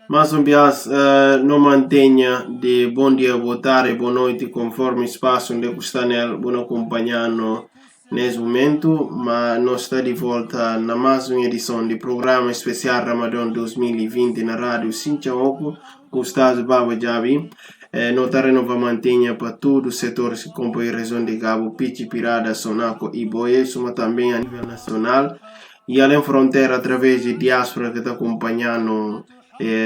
Mais um bias não mantenha de bom dia, boa tarde, boa noite, conforme espaço onde está nele, bom acompanhando nesse momento, mas nós está de volta na mais uma edição do programa especial Ramadão 2020 na Rádio Sinchaoco, com o Estado Baba Jabi. Nota renova mantenha para todos os setores que compõem a região de Cabo, Pichi, Pirada, Sonaco e Boé, mas também a nível nacional e além fronteira através de diáspora que está acompanhando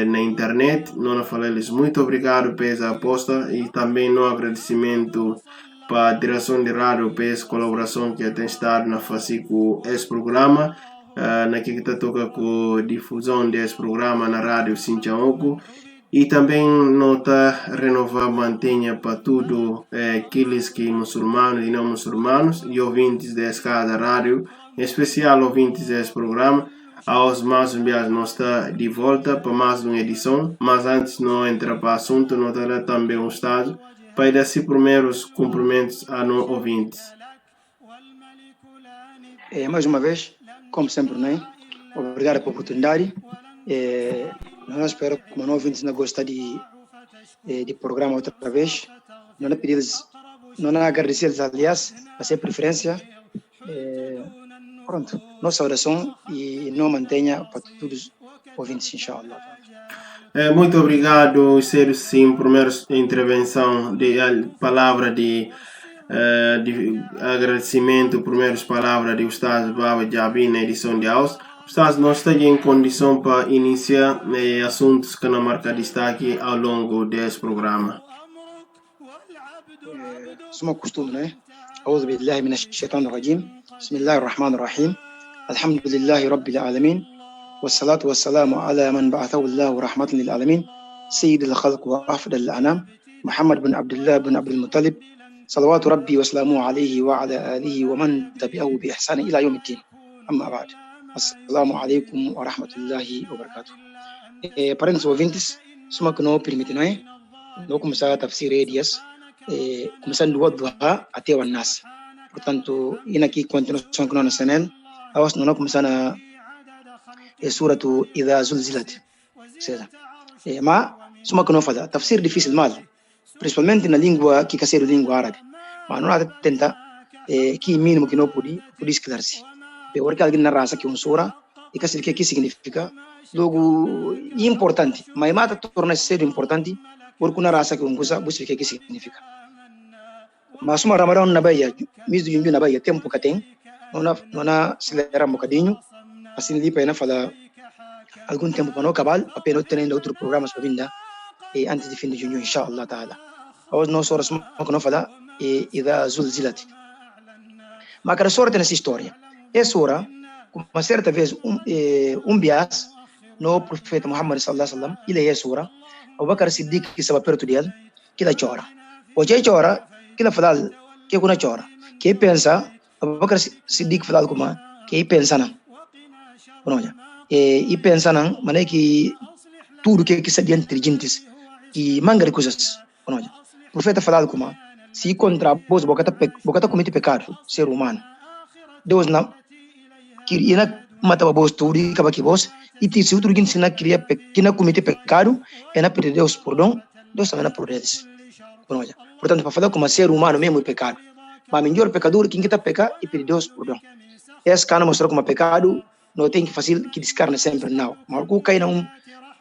na internet. Não falei-lhes muito obrigado por essa aposta e também no agradecimento para a direção de rádio por essa colaboração que tem estado na face com esse programa. Naquilo que está toca com a difusão desse programa na rádio Sinchaoco. E também nota renovar mantenha para tudo aqueles que muçulmanos e não muçulmanos e ouvintes dessa casa rádio, em especial ouvintes desse programa. Aos mais um dia nós está de volta para mais uma edição, mas antes de não entrar para o assunto, nós terá também um estado para dar se primeiros cumprimentos a nós ouvintes. Mais uma vez, como sempre, né? Obrigado pela oportunidade. Nós espero que os ouvintes não gostem de programa outra vez. Não pedimos, não agradecer, aliás, a sua preferência. Pronto, nossa oração e não mantenha para todos os ouvintes, inshallah. Muito obrigado, Sérgio, sim, primeira intervenção de palavra de agradecimento, primeiras palavras de Ustaz Baba Jabi na edição de hoje. Ustaz, nós estamos em condição para iniciar assuntos que não marca destaque ao longo desse programa. Como costume, né? أعوذ بالله من الشيطان الرجيم بسم الله الرحمن الرحيم الحمد لله رب العالمين والصلاة والسلام على من بعثه الله رحمة للعالمين سيد الخلق وأفضل الأنام محمد بن عبد الله بن عبد المطلب صلوات ربي وسلامه عليه وعلى آله ومن تبعه بإحسان إلى يوم الدين أما بعد السلام عليكم ورحمة الله وبركاته. Parentes ouvintes, suma que não permite, não é? Não começar a tafsir dias começando do Duha até o Nas. Portanto, e aqui continuação que nós temos, nós não começamos a suratu Idha Zulzilat. Mas, suma que não fala, tafsir difícil mal, principalmente na língua que é a língua árabe. Mas não há tenta que mínimo que não pode esclarecer. Porque alguém na raça que sura e que significa, logo importante, mas mata torna ser importante porque na raça que coisa busca que significa. Mas uma Ramadão na Bahia, mesmo junho na Bahia, tempo que tem, não acelera um bocadinho, assim ali para falar algum tempo para não acabar, apenas tendo outros programas para vir antes de fim de junho, inshallah ta'ala. Hoje nós horas que não falar Idha Zulzilat. Mas cada sorte nessa história. Essa hora, uma certa vez bias no profeta Muhammad sallallahu alaihi wasallam, ele é essa hora, Abu Bakr Siddiq que estava perto dele, que ele chora. O que chora, que ele fala, que ele chora. Que pensa, Abu Bakr Siddiq fala como que pensa não. Pronto. E pensa não, mas que tudo que se adianta inteligentes e manga de coisas. Pronto. O profeta fala como se contra vos bocata comete pecado, ser humano. Deus não queria matar vos tudo e acaba que vos e se outro que não queria que não comete pecado é na pedir Deus perdão, Deus também não perdeu. Portanto, para falar como ser humano mesmo é pecado. Mas melhor pecador quem está pecar e pedir Deus perdão. Esse cara mostrou como pecado não tem que fazer que descarne sempre não. Mas o que não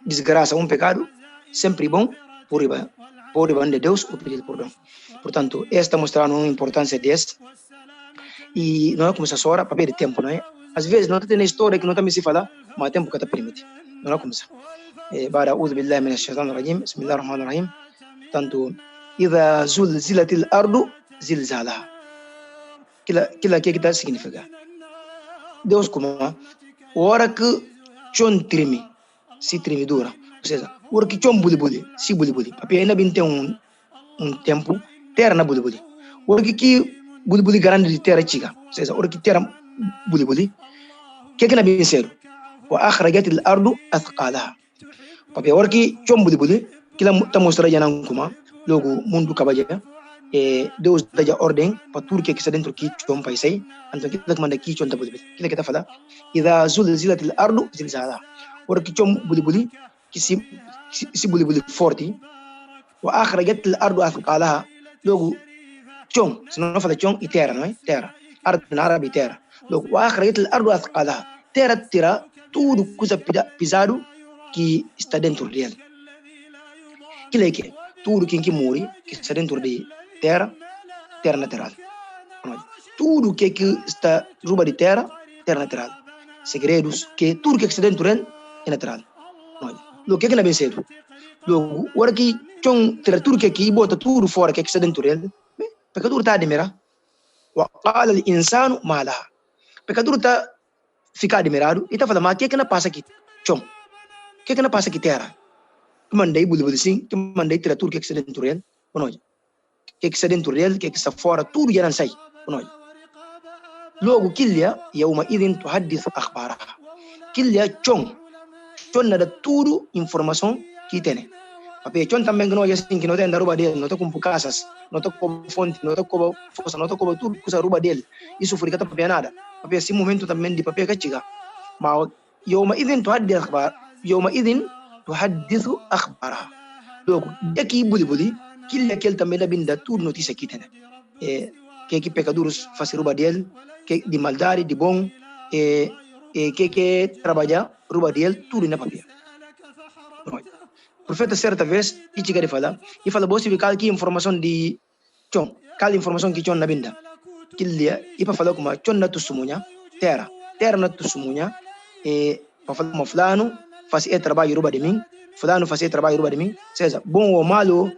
desgraça pecado sempre bom por de Deus ou pedir perdão. Portanto, esta mostrando uma importância desse e não é como essa hora para perder tempo, não é? Às vezes não tem história que não está me se falar, mas o tempo que está permite. Não é como isso. Bara a'udhu billahi minash shaitanir rajim. Bismillahir rahmanir rahim. Tanto idha zulzilatil ardu zilzalaha. Kila que está significa. Deus como hora que chon treme, se tremedura. Ou seja, hora que chon buli, se buli. Porque ainda bem tem um tempo terra na buli. Hora que buli grande de terra chica. Ou seja, hora que terra buli. Que na bem ser? Wa akhrajatil ardu athqalaha. Porque hora que chon buli, que lá está mostrando já não como logo mundo cabaja. Deus dá ordem para tudo que está dentro que chon pai sai. Então que manda que chon tá buli. Que está falando? Idha zulzilatil ardu zilzalaha. Hora que chon buli si buli forti wa akhrajat al-ardu athqalaha logo chong sino fala chong e terra não é terra ard na árabe terra logo wa akhrajat al-ardu athqalaha terra tira tudo coisa pisado que está dentro dele que tudo que morre que está dentro de terra natural tudo que está ruba de terra natural segredos que tudo que está dentro dele é natural lo que na bem cedo logo ora que chong tira tudo que bota tudo fora que está dentro dele pecador tá admira wa qala al insanu ma laha pecador tá fica admirado e tá falando mas que na passa aqui chong que na passa aqui terra mandei bulu sim que mandei tira tudo que está dentro dele que está dentro dele que está fora tudo já não sai logo kilya yawma idin tuhaddith akhbaraha kilya chong nada tudo informação que tem Papi, chon também que não é assim que não tem da roupa dele, não está com casas, não está com fonte, não está com força, não está com tudo que usa roupa dele. Isso foi que tá papi nada. Papi, esse momento também de papi que chega. Mas يوم إذن تحدث أخبار يوم إذن تحدث أخبارها. Logo, daqui buli aquele também da binda tudo notícia aqui tem. Que pecadores fazem roupa dele, que de maldade, de bom, que trabalha roupa dele, tudo na papel. O profeta certa vez e chega de falar, e fala você ficar aqui informação de chon, qual informação que chon na binda. Killia e para falar como chon na tusumunya, terra na tusumunya, para falar como fulano faz trabalho roupa de mim, fulano faz trabalho roupa de mim, seja bom ou malo,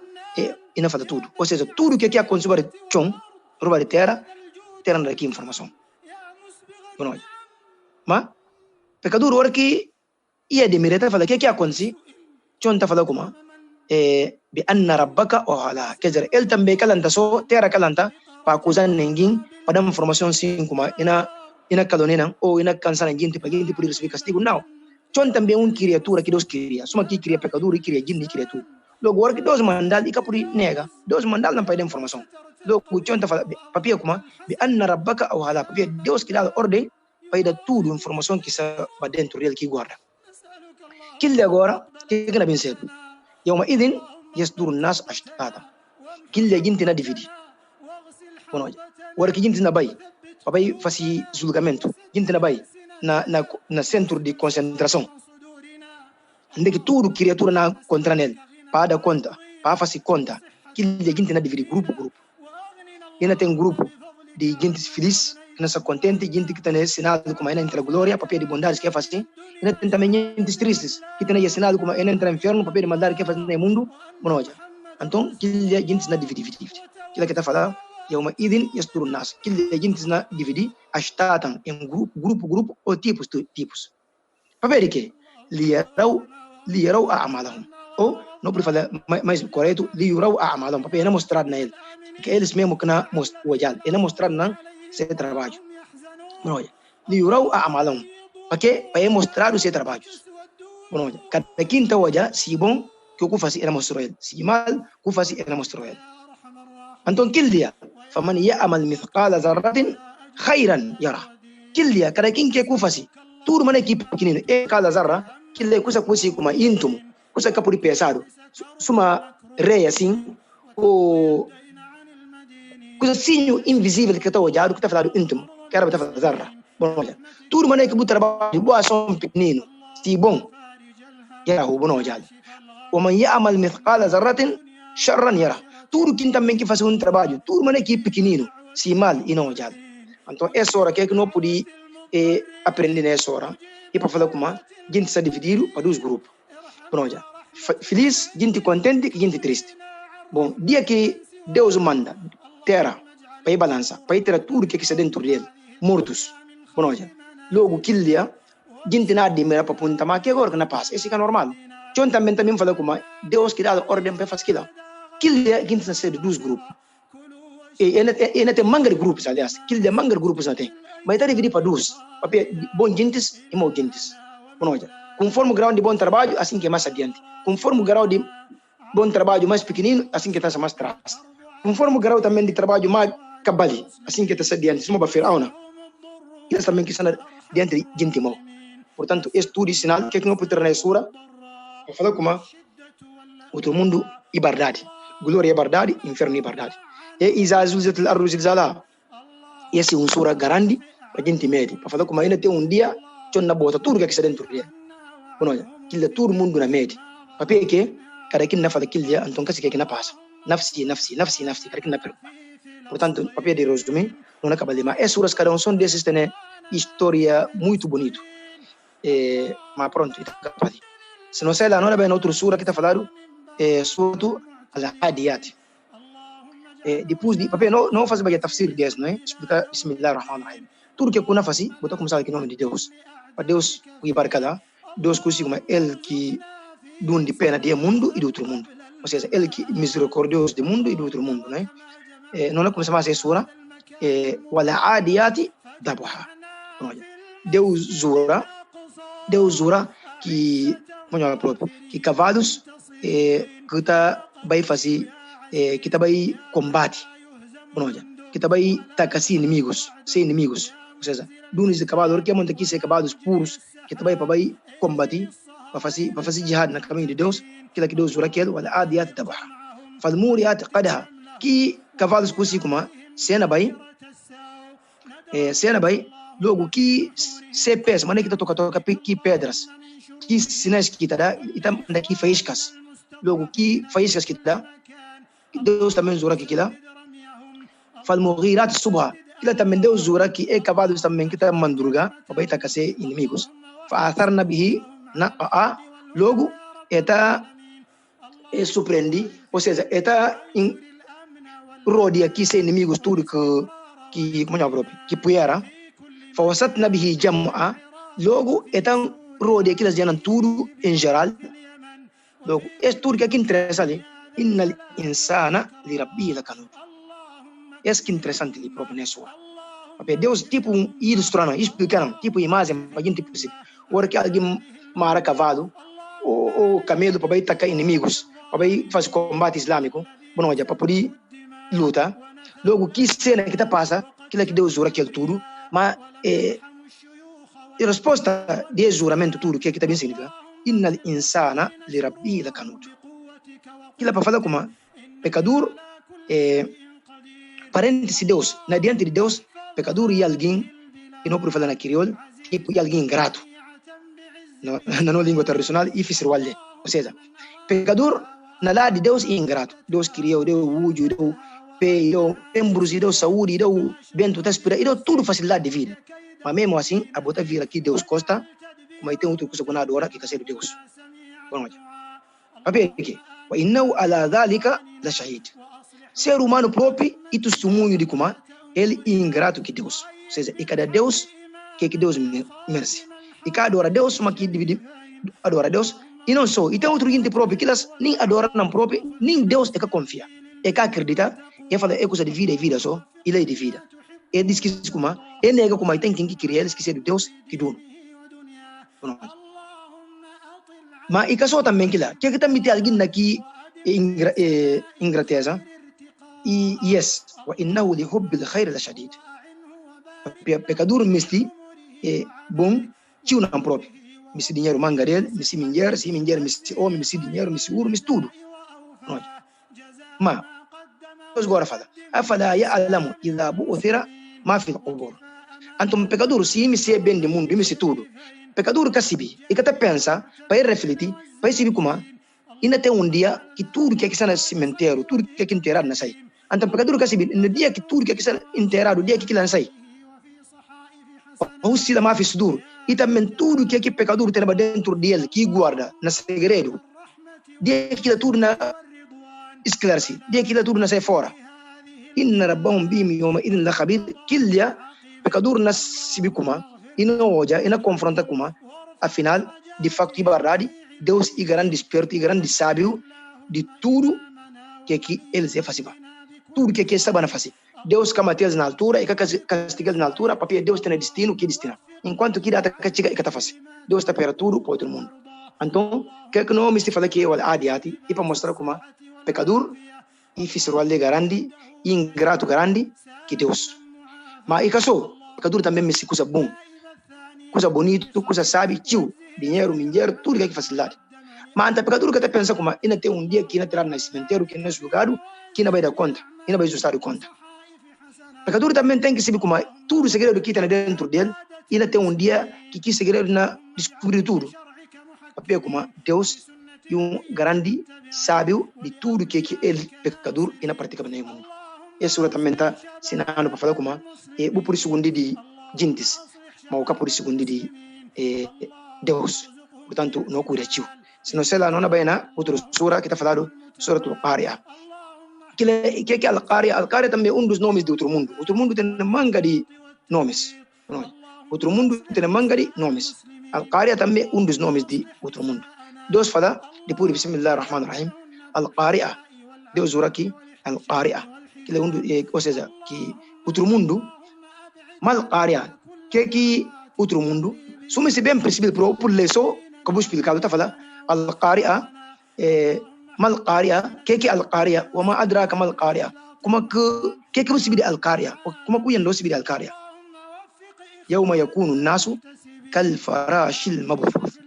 e não fala tudo. Ou seja, tudo que acontece sobre chon, roupa de terra daqui informação. Bom, mas pecador hora que ia de mireta fala que acontece chon ta fala como bi anna rabbaka wa ala kezer el tambe kalanta so terra kalanta pa kuzan nengin pada informação sim como ina kalonena ou ina cansana gente para gente por receber castigo não chon também criatura que Deus cria suma que cria pecador e cria gente cria tudo logo hora que Deus mandal e capuri nega Deus mandal não pede informação logo chon ta fala papia como bi anna rabbaka wa ala papia Deus que dá ordem para dar tudo informação que está dentro dele que guarda كل agora que na bem cedo يوم إذن يصدر الناس أشتاتا كل جنتنا ديفيدي بونو ورك جنتنا باي باي فاسي julgamento جنتنا باي na centro de concentração onde que tudo criatura na contra nele para dar conta para fazer conta que gente na dividir grupo ainda tem grupo de gente feliz que nessa contente gente que está nesse sinal como ainda entra glória papel de bondade que é assim ainda tem também gente tristes que tem esse sinal como ainda entra inferno papel de maldade que é no mundo bom já então que gente na dividir que está falando يوم إذن يصدر الناس كل جنتنا ديفيدي أشتاتا em grupo ou tipos para que liyarau a'malahum ou não para falar mais correto liyarau a'malahum para não mostrar na ele que eles mesmo que na mostrar ele mostrar na seu trabalho não é liyarau a'malahum para mostrar os seus trabalhos não é cada quinta hoje se bom que o faz ele mostrar ele se mal que o faz ele mostrar ele então aquele dia faman ya'mal mithqala zarratin khairan yara aquele dia cada quem que faz tudo mana equipe pequenina cada zarra aquele coisa como íntimo coisa que por pesado suma rei assim ou coisa assim invisível que está olhado que está falando íntimo que era para zarra bom olha tudo mana equipe trabalho boa ação pequenino se bom yara o bom olhado ومن يعمل مثقال ذرة شرا يره tudo quem também que faz trabalho tudo mana equipe pequenino se mal e não olhado então essa hora que não pude aprender nessa hora e para falar como gente está dividido para dois grupos bom já feliz gente contente e gente triste bom dia que Deus manda terra para balança para ter tudo que está dentro dele mortos bom já logo aquele dia gente nada de mera para ponta mas que agora que não passa esse é normal John também fala como Deus que dá ordem para fazer aquilo aquele dia gente está sendo dos grupos e ainda tem mangar grupos aliás aquele dia mangar grupos não tem mas está dividido para dois porque bom gentes e mau gentes bom já conforme o grau de bom trabalho assim que é mais adiante conforme o grau de bom trabalho mais pequenino assim que está mais atrás conforme o grau também de trabalho mais cabali assim que está adiante suma para firauna eles também que estão diante de gente mau portanto este tudo sinal que não pode ter na sura fala como outro mundo e verdade, glória é verdade, inferno é verdade. E Isa Zulzatul Ardu Zilzala, esse sura grande para gente mede, para falar como ainda tem dia, na bota tudo que está dentro dele. Olha, aquilo todo mundo na mede. Papai que cada quem na fala aquilo dia, então que na passa. Nafsi, cada quem na pergunta. Portanto, papai de resumo, não acaba de mas suras cada são desses tem história muito bonito. Mas pronto, está capaz. Se não sei lá, não é bem outra sura que está falando, surto al-Adiyat. Depois de papai não faz bem tafsir desse, não é? Explica Bismillahirrahmanirrahim. Tudo que eu não faço, vou começar aqui em nome de Deus. Para Deus o barcada, Deus consigo, mas ele que dão de pena do mundo e do outro mundo. Ou seja, ele que misericordioso do mundo e do outro mundo, né? Não é começar mais a sura, wala adiyati dabaha. Deus zura que que cavalos que está vai fazer que está vai combate, que está vai tacar sem inimigos, ou seja, dunes de cavalo que monta aqui ser cavalos puros que está vai combater para fazer jihad na caminho de Deus, que Deus zura aquele wala adiyati dabaha. Fal muriyat qadaha, que cavalos cosi como cena vai logo que se pesa, mas que toca que pedras, que sinais que dá, e também daqui faíscas, logo que faíscas que dá, Deus também zura que dá, fal mughirat subha, que também Deus zura que é cavalos também que tá mandruga, para vai tacar inimigos, fa atharna bihi naqa, logo eta surpreendi, ou seja, eta rodia que se inimigos tudo que como é próprio, que puera fawasatna bihi jam'a, logo etan rodia que elas janam tudo em geral, logo é tudo que interessa ali, innal insana li rabbihi lakanut, é que interessante ali próprio nessa hora, porque Deus tipo ilustrando, explicando, tipo imagem para gente perceber, hora que alguém mara cavalo ou camelo para ir atacar inimigos, para ir fazer combate islâmico, bom, já para poder luta, logo que cena que tá passa, que Deus jura aquilo tudo, mas a resposta de juramento tudo que também significa innal insana li rabbihi lakanut, que para falar como pecador parente de Deus, na diante de Deus, pecador e alguém que não pode falar na crioulo, e alguém ingrato na língua tradicional e fisirwalde, ou seja, pecador na lá de Deus é ingrato, Deus criou, deu ujo, deu deu membros, deu saúde, deu bento, deu tudo facilidade de vida. Mas mesmo assim, a botar vir aqui Deus costa, mas tem outra coisa que não adora, que é ser Deus. Vamos lá. Papai aqui. Wa innahu ala dhalika la shahid. Ser humano próprio e testemunho de como ele é ingrato que Deus. Ou seja, e cada Deus que Deus merece. E cada adora Deus, mas que divide adora Deus. E não só. E tem outro gente próprio que elas nem adoram não próprio, nem Deus é que confia. É que acredita. E fala, é coisa de vida só, ele é de vida. Ele diz que como, ele nega como tem quem que cria, ele esquece de Deus que dono. Mas e caso também que lá, que também tem alguém aqui ingrateza, e yes, wa innahu li hubbil khair la shadid. Pecador misti bom, tio não próprio. Misti dinheiro manga dele, misti minher, misti homem, misti dinheiro, misti ouro, misti tudo. Mas Deus agora fala, afala ya'lamu idha bu'thira ma fi al-qubur. Antum pecador se me se bem do mundo, me se tudo. Pecador casibi, e que tá pensa, para refletir, para se como, ainda tem dia que tudo que está no cemitério, tudo que é enterrado na sai. Antum pecador casibi, no dia que tudo que está enterrado, o dia que lá sai. Ou se lá ma fi sudur, e também tudo que pecador tem dentro dele, que guarda na segredo. Dia que tudo na esclareci, dia que tudo na sai fora. Inna rabbahum bihim yawma idin la khabir, kilya pecador na sibi kuma, e não olha, e não confronta kuma, afinal, de facto e verdade, Deus é grande desperto, é grande sábio de tudo que eles fazem. Tudo que sabe na fazer. Deus camate eles na altura e castiga eles na altura, porque Deus tem destino que destina. Enquanto que dá castiga e que tá fazendo. Deus está para tudo para todo mundo. Então, que não me fala que é o adiati e para mostrar como pecador e fiscal grande, e ingrato grande que Deus. Mas e caso, pecador também me coisa bom, coisa bonito, coisa sabe, tio, dinheiro, tudo que é facilidade. Mas anta pecador que até pensa como ainda tem um dia que ainda terá no cemitério, que ainda é julgado, que ainda vai dar conta, ainda vai ajustar conta. Pecador também tem que saber como tudo o segredo que está dentro dele, ainda tem um dia que segredo na descobrir tudo. Porque como Deus é um grande sábio de tudo que ele, pecador, ainda pratica no mundo. Esse também está ensinando para falar como o por segundo de gentes, mas o por segundo de Deus. Portanto, não curativo. Se não sei lá, não vai na outra sura que está falando sobre a Al-Qari'ah. Que é Al-Qari'ah? Al-Qari'ah também é um dos nomes de outro mundo. Outro mundo tem manga de nomes. Outro mundo tem manga de nomes. Al-Qari'ah também é um dos nomes de outro mundo. Deus fala, depois, Bismillahirrahmanirrahim, Al-Qari'ah. Deus jura aqui, Al-Qari'ah. Que é um, ou seja, que outro mundo, mas Al-Qari'ah, que outro mundo, se bem percebido por ler só, como explicado, está falando, Al-Qari'ah, mal Qari'ah, que Al-Qari'ah, wa ma adraka mal Qari'ah, como que você vê Al-Qari'ah, como que não se vê Al-Qari'ah, yawma yakunu nasu kal farashil mabthuth.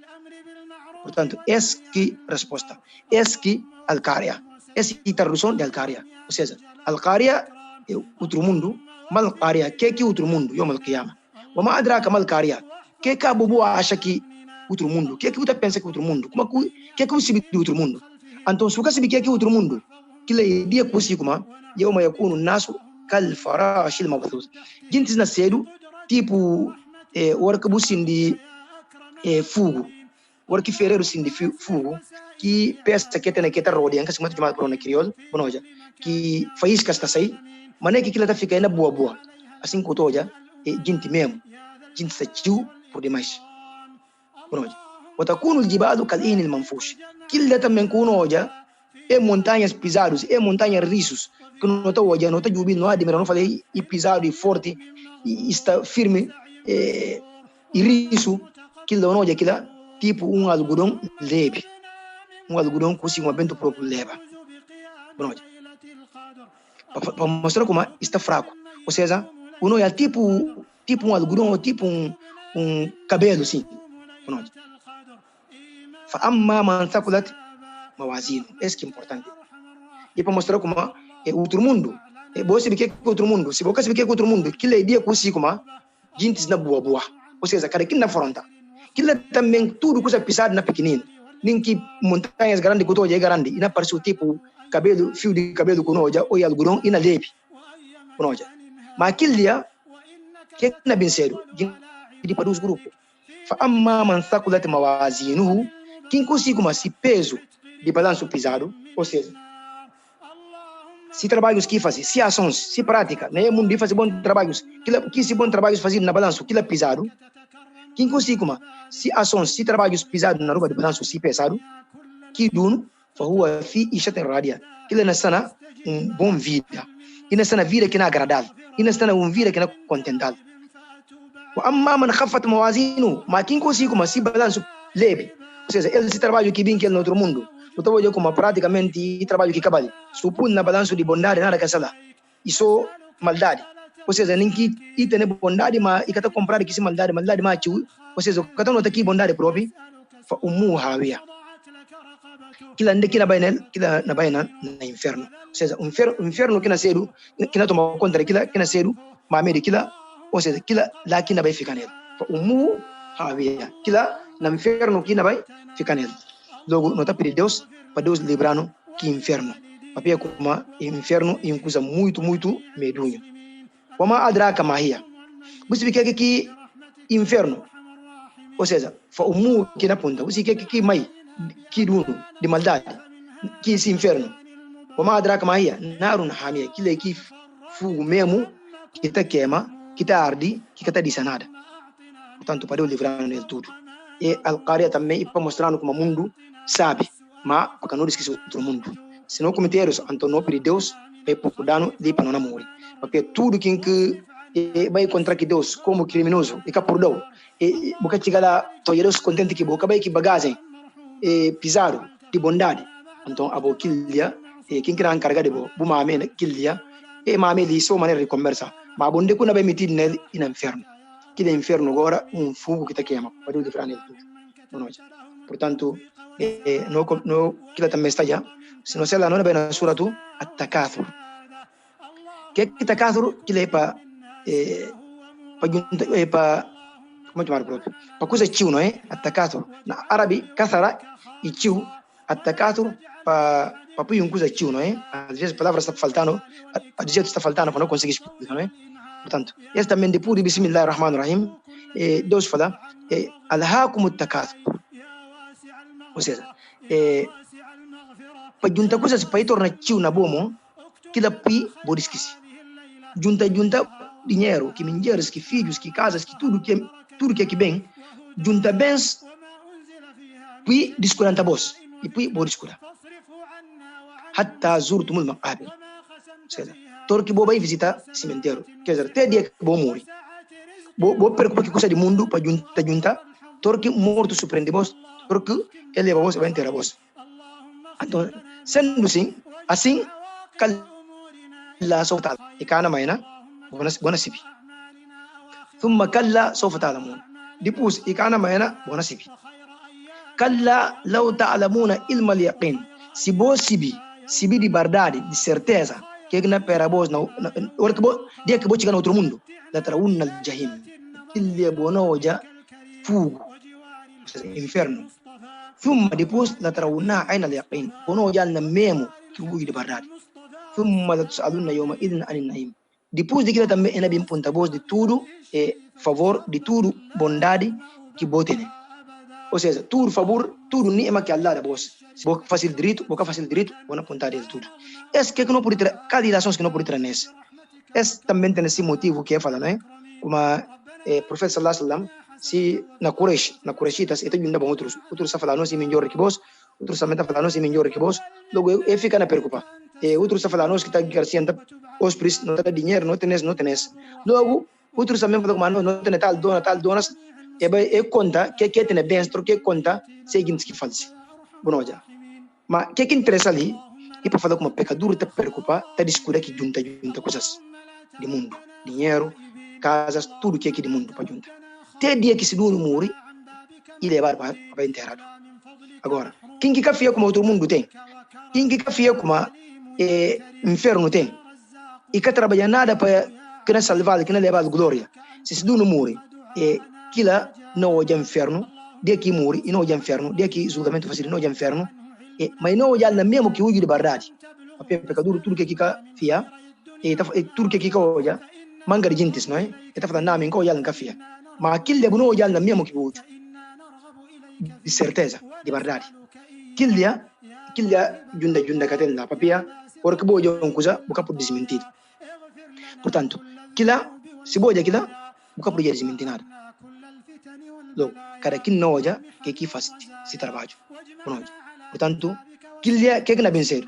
Portanto, essa que resposta, essa que Al-Qari'ah, essa que tradução de Al-Qari'ah, ou seja, Al-Qari'ah é outro mundo, mal Qari'ah, que outro mundo, yawm al-qiyamah, wa ma adraka mal Qari'ah, que a bobo acha que outro mundo, que você pensa que outro mundo, como que você vê outro mundo. Então, se você sabe que é outro mundo, que é dia que você como, yawma yakunu nasu kal farashil mabthuth. Gente nasceram tipo hora que você de fogo, hora que ferreiro sim de fogo, que peça que tem que tá rodeando, que se mata chamado por uma crioulo, bonoja, que faísca está sai, mas é que aquilo tá fica ainda boa, assim que eu já gente mesmo, gente satiu por demais, bonoja. وتكون الجبال كالعهن المنفوش. Aquilo também com hoja é montanhas pisadas, é montanhas risos, que não está hoje, não está jubil, não há de não falei e pisado e forte e está firme e riso, aquilo não hoje aquilo tipo algodão leve, algodão com um vento próprio leva, para mostrar como está fraco, ou seja, é tipo algodão ou tipo cabelo assim, فأما من ثقلت موازينه, esse que é importante. E para mostrar como é outro mundo. Você vê que é outro mundo. Se você vê que é outro mundo, que é dia que como gente na boa. Ou seja, cada quem na fronta. Que é também tudo coisa pisada na pequenino. Nem que montanhas grandes que eu é grande. E na parece o tipo cabelo, fio de cabelo com hoje, ou algodão e na leve. Com hoje. Mas aquele dia que é na bem sério. De para os grupos. فأما من ثقلت موازينه, quem consiga se peso de balanço pisado, ou seja, se trabalhos que fazem, se ações, se prática, né, mundo de fazer bons trabalhos, que se bons trabalhos fazer na balanço, que é pisado, quem consiga se ações, se trabalhos pisados na rua de balanço, se pesado, que dono, فهو في عيشة راضية, que é nessa bom vida, e nessa vida que é agradável, e nessa vida que é contentável. وأما من خفت موازينه, mas quem consiga se balanço leve, ou seja, esse trabalho que vem que é no outro mundo, eu trabalho como praticamente trabalho que cabal, supõe na balanço de bondade nada que sala, isso maldade, ou seja, nem que tem bondade, mas e que está comprado que se maldade mas ou seja, cada um tem aqui bondade própria, fa hawiya, que lá na vai na inferno, ou seja, inferno que nasceram, que não toma conta daquilo, que nasceram, mas meio daquilo, ou seja, aquilo lá que não vai ficar nele, fa hawiya, que lá no inferno que não vai ficar nele. Logo, não está pedindo Deus para Deus livrar-nos que inferno. Porque como inferno é uma coisa muito, muito medonha. Como adraka mahia. Você vê que inferno, ou seja, o mu que na ponta. Você vê que mai, que duno de maldade, que esse inferno. Como adraka mahia, narun hamia, que é que fogo mesmo, que está queima, que está arde, que está dissanada. Portanto, para Deus livrar-nos de tudo. E Al-Qari'ah também para mostrar como o mundo sabe, mas para não esquecer outro mundo. Se não cometermos, então não pedir Deus vai procurando de para não morrer. Porque tudo que vai encontrar que Deus como criminoso e capurdou, e boca chegar lá, tô Deus contente que boca vai que bagagem pisado de bondade. Então a boquilha quem quer encarregar de bo mame quilha e mame li só maneira de conversa. Mas bonde kuna vai meter nele no inferno. Que é inferno agora fogo que está queimando. Para Deus livrar nele tudo. Boa noite. Portanto, no kita também está já. Se não sei lá, não é bem na suratu at-takathur. Que takathur que é para como chamar próprio? Para coisa tio, não é? At-takathur. Na árabe, kathara e tio. At-takathur para põe uma coisa tio, não é? Às vezes a palavra está faltando, a dizer está faltando para não conseguir explicar, não é? Portanto, esse também depois de Bismillahirrahmanirrahim, Deus fala, alhaakum at-takathur. Ou seja, para juntar coisas para tornar tio na bomo, que dá pi borisquisi. Junta dinheiro, que mulheres, que filhos, que casas, que tudo que é que bem, junta bens, pi discuranta bos, e pi boriscura. Hatta zurtumul maqabir. Ou seja, torque bo vai visitar cemitério. Quer dizer, até dia que bo morre. Bo preocupa que coisa de mundo para junta, torque morto surpreende vos, torque ele vos vai enterrar vos. Então, sendo assim, kalla sawfa ikana maina bona sibi. Thumma kalla sawfa ta'lamun. Depois ikana maina bona sibi. Kalla law ta'lamuna ilma al-yaqin. Sibi di verdade, de certeza, que na pera vos na hora que dia que vos chegar no outro mundo, la tarawunna al-jahim. Illi bono ja fugo. Inferno. Thumma depois la tarawunna ayna al-yaqin. Bono ja na memo que o de verdade. Thumma la tusaluna yawma idin anin naim. Depois de que também ena bem ponta voz de tudo favor, de tudo bondade que botene. Ou seja, tudo favor, tudo ni'ma que Allah dá vos. Se você faz direito, vou apontar de tudo. Esse que não pode ter, cada ilação que não pode ter nesse. Esse também tem esse motivo que é falar, não é? Como o profeta sallallahu alaihi wasallam, se na Quraishitas, então ainda bom outros está falando assim melhor que vos, outros também está falando assim melhor que vos, logo fica na preocupa. Outros está falando que está garciando os preços, não tem dinheiro, não tem. Logo, outros também falam não tem tal donas, conta que tem dentro, que conta seguinte que faz. Bom, já. Mas o que interessa ali é para falar como pecador está preocupado, está discutindo que junta coisas do mundo, dinheiro, casas, tudo que é aqui do mundo para juntar. Até dia que se duro morre e levar para enterrado. Agora, quem que café como outro mundo tem? Quem que café como inferno tem? E que trabalha nada para que não salvar, que não levar glória. Se duro morre, aquilo não é inferno. Dia que morre e não é inferno, dia que julgamento faz não é inferno, mas não é mesmo que hoje de verdade. A pecador tudo que fica fia, tudo que fica olha, manga de gente, não é? Está falando nada, não olha fia. Mas aquilo não é mesmo que hoje, de certeza, de verdade. Aquilo junda que tem na papia, porque boa é uma coisa, boca por desmentir. Portanto, se boa é aquilo, boca por desmentir nada. Logo, cada quem não olha, que faz esse trabalho. Portanto, que é na vencer.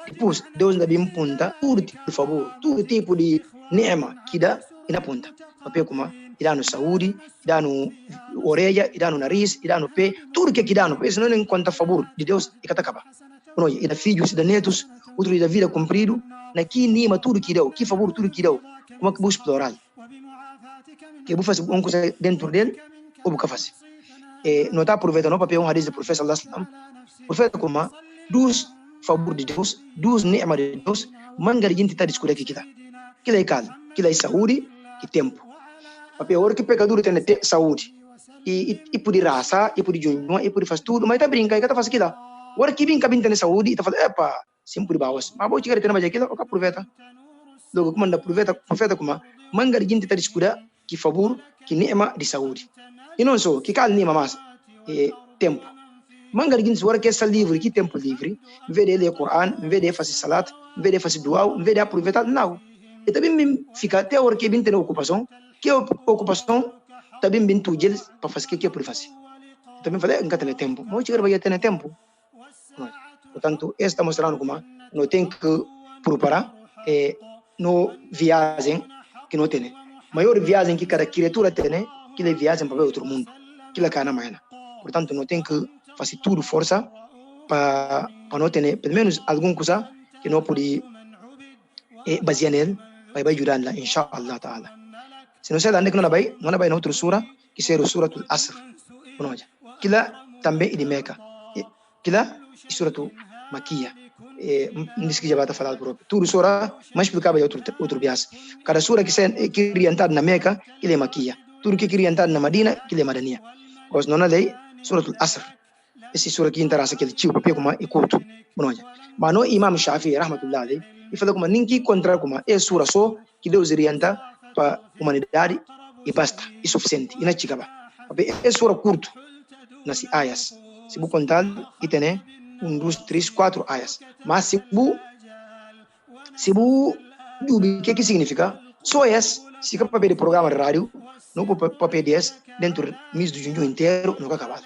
Depois, Deus dá bem ponta, tudo tipo de favor, todo tipo de neema que dá e na ponta. Papel como dá no saúde, dá no orelha, dá no nariz, dá no pé, tudo que dá no pé, senão não encontra favor de Deus e que acaba. E dá filhos, e dá netos, outro da vida cumprido, naquele neema tudo que deu, que favor tudo que deu. Como é que vou explorar? Que vou fazer uma coisa dentro dele ou vou fazer? Não está aproveitando para pegar um hadith do profeta sallallahu alaihi wasallam. Profeta como dos favor de Deus, dos neema de Deus, manga de gente está discutindo aqui que dá. Que é calma, que é saúde e tempo. Para pegar que pecador tem saúde e pode raça, e pode junho, e pode fazer tudo, mas está brincando, que está fazendo aquilo. Agora que bem que tem saúde, está falando, epa, sempre bawas. Mas vou chegar a ter mais aquilo, aproveita. Logo, como anda profeta como manga de gente está discutindo que favor, que neema de saúde. E não só, que cal neema mais tempo. Manga de gente agora que é livre, que tempo livre, em vez de ler o Coran, em vez de fazer salat, em vez de fazer dua, em vez de aproveitar, não. E também fica até a hora que bem tem ocupação, que a ocupação também bem tu gel para fazer o que é por fazer. Também falei, nunca tem tempo, mas chegar vai ter tempo. Portanto, está mostrando como não tem que preparar no viagem que não tem. Maior viagem que cada criatura tem, que é viagem para outro mundo, que é cana maina. Portanto, não tem que fazer tudo força para não ter pelo menos alguma coisa que não pode basear nele, vai ajudar lá, inshallah ta'ala. Se não sei onde que não vai na outra sura, que seria suratul Asr. Bonoja. Kila também de Meca. Kila suratul Makia. Nisso que já vai falar próprio. Tudo sura, mas explicava outro bias. Cada sura que orientada na Meca, que é Makia. Tudo que orientado na Madina, que é Madania. Pois não lei suratul Asr. Esse sura que interessa aquele tio papel como e curto. Bonoja. Mas no Imam Shafi, rahmatullah alayhi, e fala como ninguém contra como é sura só que Deus orienta para a humanidade e basta, é suficiente, e não chega. É sura curto, nas ayas. Se você contar, e tem 1, 2, 3, 4 ayas. Mas se você o que significa? Só ayas, se você papel de programa de rádio, não papel de dentro do mês de junho inteiro, não acaba.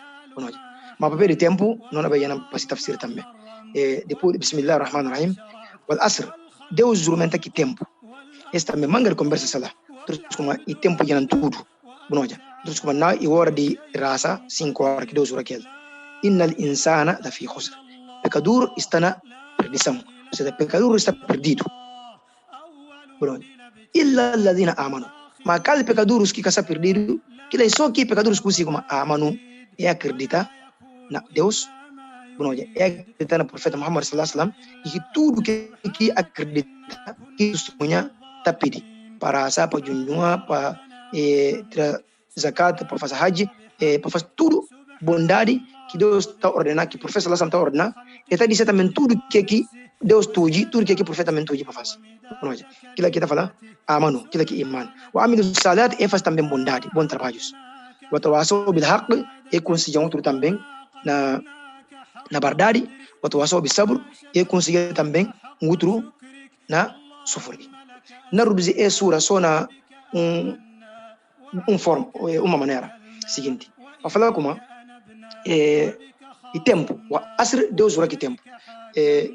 Mas papel de tempo, não vai para se tafsir também. Depois, Bismillahirrahmanirrahim, wal asr, Deus jurumenta que tempo. Esta também manga de conversa sala. Terus como e tempo já tudo. Bonoja. Terus como na e hora de raça 5 horas que Deus uraquel. Innal insana la fi khusr. Pecador está na perdição. Ou seja, pecador está perdido. Bonoja. Illa alladhina amanu. Mas cada pecador que está perdido, que é só que pecadores que como amanu e acredita na Deus. Bonoja. E acredita na profeta Muhammad sallallahu alaihi wasallam e que tudo que acredita que sonha tá pedi para asa para junjunga para zakat para fazer haji para fazer tudo bondade que Deus está ordenando que o profeta sallallahu está ordenando e está dizendo também tudo que Deus tuji tudo que o profeta também tuji para fazer aquilo que está falando amanu aquilo que iman o amilu salat e faz também bondade bom trabalhos o tawasaw bil haqq e conseguir outro também na verdade o tawasaw bil sabr e conseguir também outro na sofrer. Na reduzir é sura só na forma, uma maneira seguinte. A falar como e tempo, o asr Deus ura que tempo.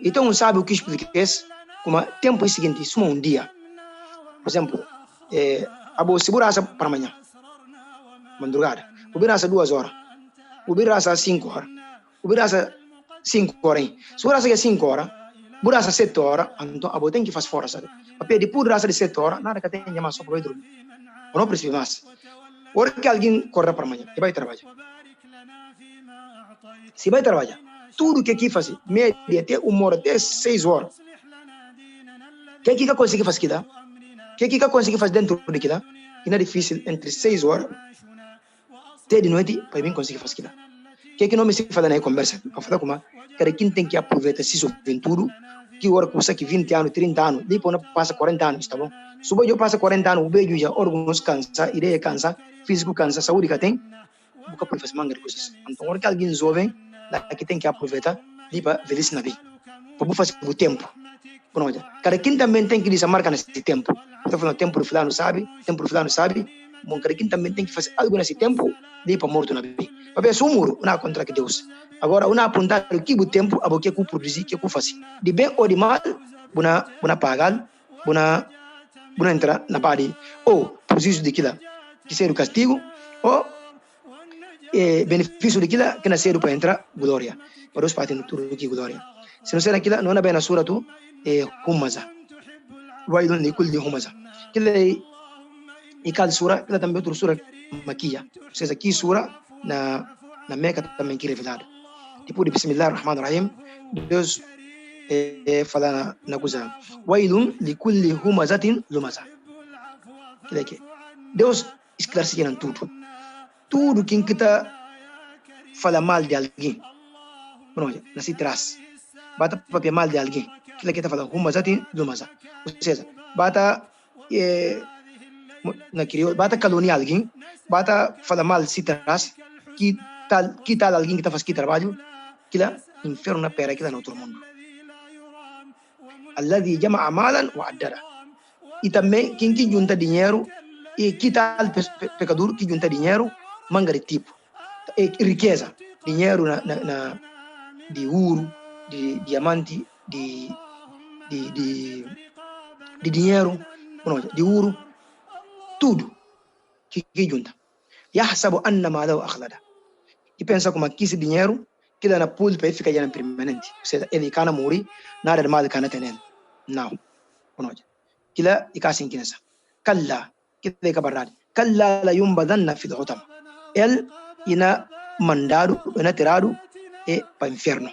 Então sabe o que explica isso? Como tempo é o seguinte, suma dia. Por exemplo, abo segura para amanhã, madrugada. Ubirasa 2 horas, ubirasa 5 horas, ubirasa 5 horas. Segura que 5 horas. Burasa 7 horas, então abo tem que fazer fora, sabe? Porque depois de 7 horas, nada que tenha mais só para dormir. Ou não precisa mais. Hora que alguém corre para amanhã, e vai trabalhar. Se vai trabalhar, tudo que aqui faz, média até 1 hora, até 6 horas. O que que consegue fazer aqui? O que que consegue fazer dentro daqui? E não é difícil, entre 6 horas até de noite, para mim conseguir fazer aqui. O que não me se fala na conversa? Eu falo como, cara, quem tem que aproveitar se juventude, que hora custa que 20 anos, 30 anos, depois passa 40 anos, tá bom? Se eu passo 40 anos, o beijo já, órgãos cansa, ideia cansa, físico cansa, saúde que tem, nunca pode fazer manga de coisas. Então, hora que alguém jovem, que tem que aproveitar, para velhice na vida. Para fazer o tempo. Cara, quem também tem que desamarcar nesse tempo? Estou falando, tempo do fulano sabe, bom, cara, quem também tem que fazer algo nesse tempo, para morto na vida. Para ver, muro, não contra que Deus. Agora, não apontar o que o tempo, a que eu produzir, que eu faço. De bem ou de mal, buna pagar, buna entrar na parede. Ou, preciso daquilo, que seja o castigo, ou benefício daquilo, que nascer para entrar, glória. Para os partes, tudo que glória. Se não ser aquilo, não é bem na sura tu, humaza. Wailun likulli humaza. Aquilo e cada sura, aquilo também é outra sura maquia. Ou seja, aqui sura, na Meca também que revelado. Depois de Bismillahirrahmanirrahim, Deus fala na coisa. Wailun likulli humazatin lumaza. Deus esclarece tudo. Tudo quem que está fala mal de alguém, nasce traz. Bata papel mal de alguém. Aquilo que está falando humazatin lumaza. Ou seja, bata na crioulo, bata caluniar alguém, bata fala mal se traz, que tal alguém que está fazendo trabalho, que lá inferno na pera, que lá no outro mundo. Alladhi jama'a malan wa addara. E também quem que junta dinheiro e que tal pecador que junta dinheiro, manga de tipo, riqueza, dinheiro de ouro, de diamante, de dinheiro, de ouro, tudo que junta. Yahsabu anna malahu akhlada. E pensa como aqui esse dinheiro que dá na pool para ficar já permanente. Ou seja, ele cana morrer, nada de mal cana tener. Não. Que lá e cá assim que nessa. Kalla. kita verdade. Kalla la yumbadanna fil hutam. El ina mandado, ina tirado para inferno.